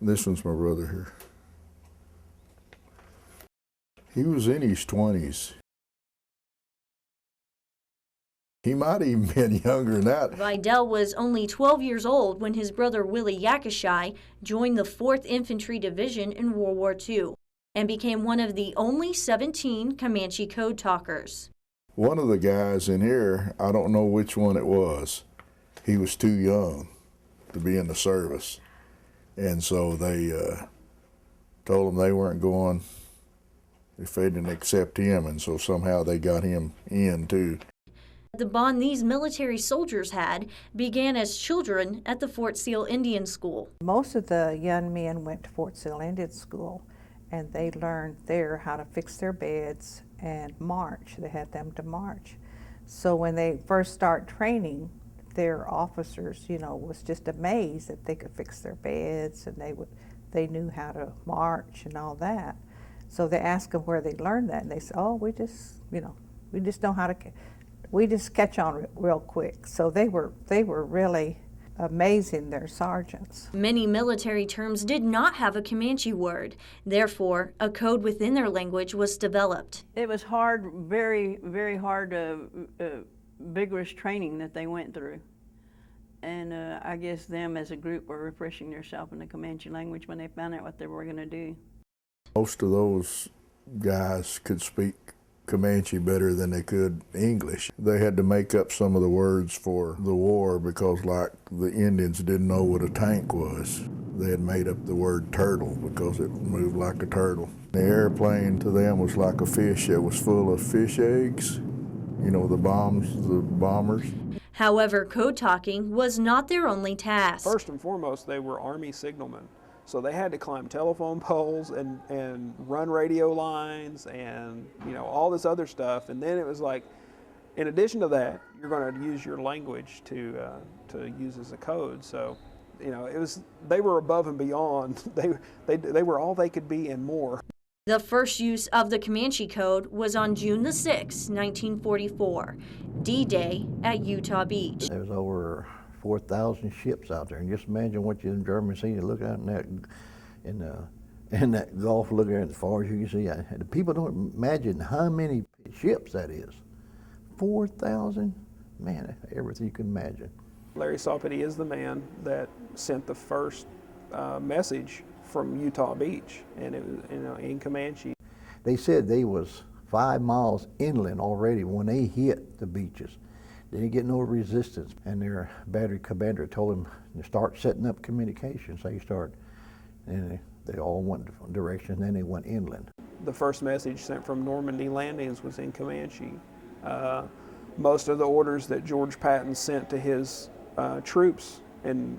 This one's my brother here. He was in his 20s. He might have even been younger than that. Vidal was only 12 years old when his brother Willie Yakashai joined the 4th Infantry Division in World War II and became one of the only 17 Comanche code talkers. One of the guys in here, I don't know which one it was, he was too young to be in the service. And so they told him they weren't going if they didn't accept him, and so somehow they got him in too. The bond these military soldiers had began as children at the Fort Sill Indian School. Most of the young men went to Fort Sill Indian School, and they learned there how to fix their beds and march. They had them to march. So when they first start training, their officers, was just amazed that they could fix their beds, and they knew how to march and all that. So they asked them where they learned that, and they said, "Oh, we just know how to. We just catch on real quick." So they were really amazing, their sergeants. Many military terms did not have a Comanche word. Therefore, a code within their language was developed. It was hard, very, very hard, vigorous training that they went through. And I guess them as a group were refreshing themselves in the Comanche language when they found out what they were going to do. Most of those guys could speak Comanche better than they could English. They had to make up some of the words for the war because, like, the Indians didn't know what a tank was. They had made up the word turtle because it moved like a turtle. The airplane to them was like a fish that was full of fish eggs. The bombers. However, code talking was not their only task. First and foremost, they were Army signalmen. So they had to climb telephone poles and run radio lines and all this other stuff. And then it was like, in addition to that, you're going to use your language to use as a code. So, they were above and beyond. They were all they could be and more. The first use of the Comanche Code was on June the 6th, 1944, D-Day at Utah Beach. There was over 4,000 ships out there, and just imagine what you in German see. You look out in that Gulf, looking at as far as you can see. The people don't imagine how many ships that is. 4,000, man, everything you can imagine. Larry Salpetti is the man that sent the first message from Utah Beach, and it was in Comanche. They said they was 5 miles inland already when they hit the beaches. They didn't get no resistance, and their battery commander told them to start setting up communications. And they all went different directions, then they went inland. The first message sent from Normandy landings was in Comanche. Most of the orders that George Patton sent to his troops in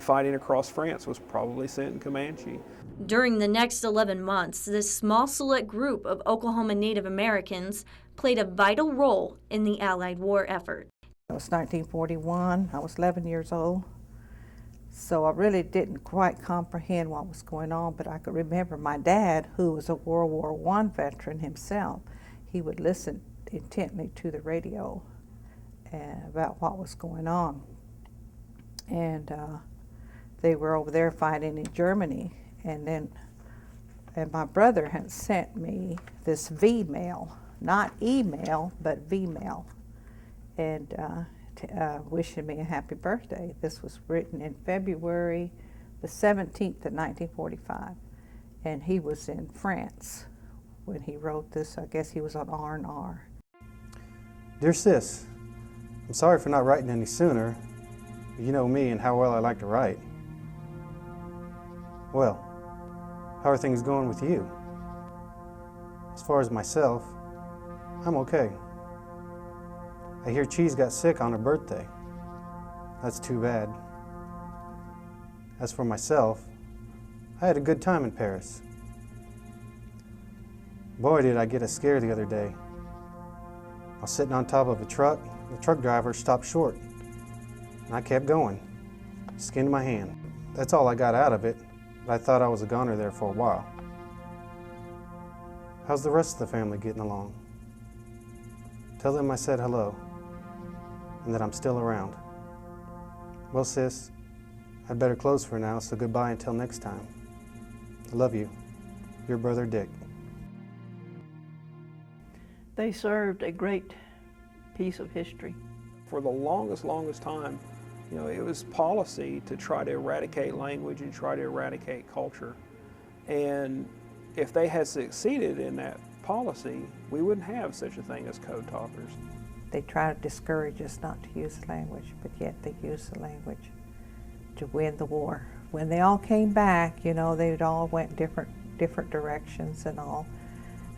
fighting across France was probably sent in Comanche. During the next 11 months, this small select group of Oklahoma Native Americans played a vital role in the Allied war effort. It was 1941. I was 11 years old. So I really didn't quite comprehend what was going on, but I could remember my dad, who was a World War I veteran himself, he would listen intently to the radio about what was going on. And they were over there fighting in Germany, and my brother had sent me this V-mail, not email, but V-mail, and wishing me a happy birthday. This was written in February the 17th of 1945, and he was in France when he wrote this. I guess he was on R&R. Dear Sis, I'm sorry for not writing any sooner. You know me and how well I like to write. Well, how are things going with you? As far as myself, I'm okay. I hear Cheese got sick on her birthday. That's too bad. As for myself, I had a good time in Paris. Boy, did I get a scare the other day. I was sitting on top of a truck. The truck driver stopped short. And I kept going, skinned my hand. That's all I got out of it, but I thought I was a goner there for a while. How's the rest of the family getting along? Tell them I said hello, and that I'm still around. Well, Sis, I'd better close for now, so goodbye until next time. I love you. Your brother Dick. They served a great piece of history. For the longest time, you know, it was policy to try to eradicate language and try to eradicate culture. And if they had succeeded in that policy, we wouldn't have such a thing as code talkers. They try to discourage us not to use the language, but yet they use the language to win the war. When they all came back, you know, they all went different directions and all.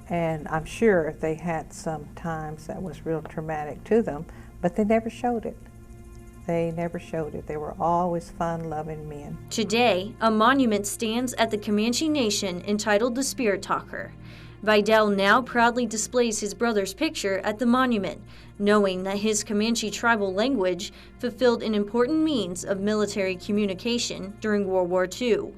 And I'm sure they had some times that was real traumatic to them, but they never showed it. They never showed it. They were always fun-loving men. Today, a monument stands at the Comanche Nation entitled the Spirit Talker. Vidal now proudly displays his brother's picture at the monument, knowing that his Comanche tribal language fulfilled an important means of military communication during World War II.